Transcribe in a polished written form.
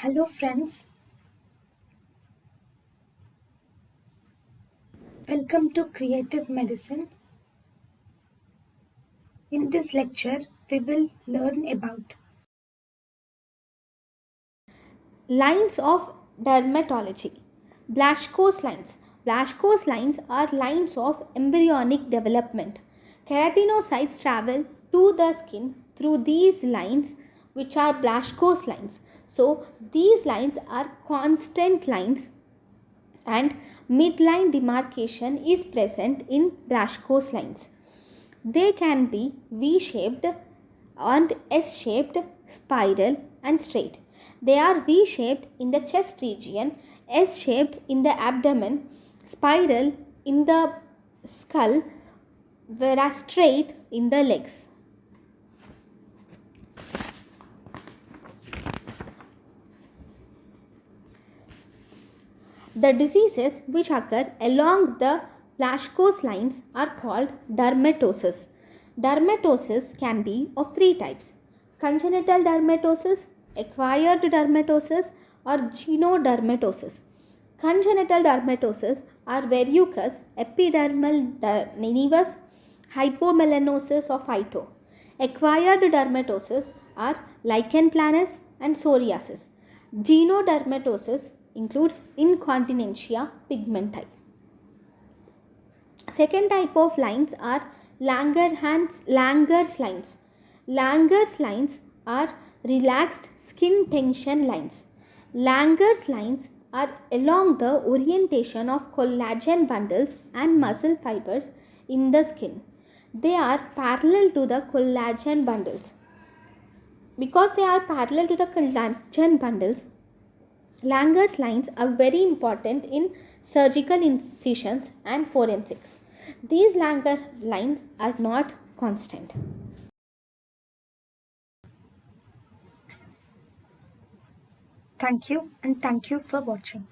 Hello friends, welcome to Creative Medicine. In this lecture, we will learn about Lines of dermatology. BLASCHKO's lines. BLASCHKO's lines are lines of embryonic development. Keratinocytes travel to the skin through these lines, which are BLASCHKO's lines. So, these lines are constant lines and midline demarcation is present in BLASCHKO's lines. They can be V-shaped and S-shaped, spiral and straight. They are V-shaped in the chest region, S-shaped in the abdomen, spiral in the skull, whereas straight in the legs. The diseases which occur along the BLASCHKO's lines are called dermatosis. Dermatosis can be of three types: congenital dermatosis, acquired dermatosis, or genodermatosis. Congenital dermatosis are verrucous epidermal nevus, hypomelanosis of phyto. Acquired dermatosis are lichen planus and psoriasis. Genodermatosis includes incontinentia pigmenti. Second type of lines are Langer's lines. Langer's lines are relaxed skin tension lines. Langer's lines are along the orientation of collagen bundles and muscle fibers in the skin. They are parallel to the collagen bundles. Because they are parallel to the collagen bundles, Langer's lines are very important in surgical incisions and forensics. These Langer lines are not constant. thank you and thank you for watching.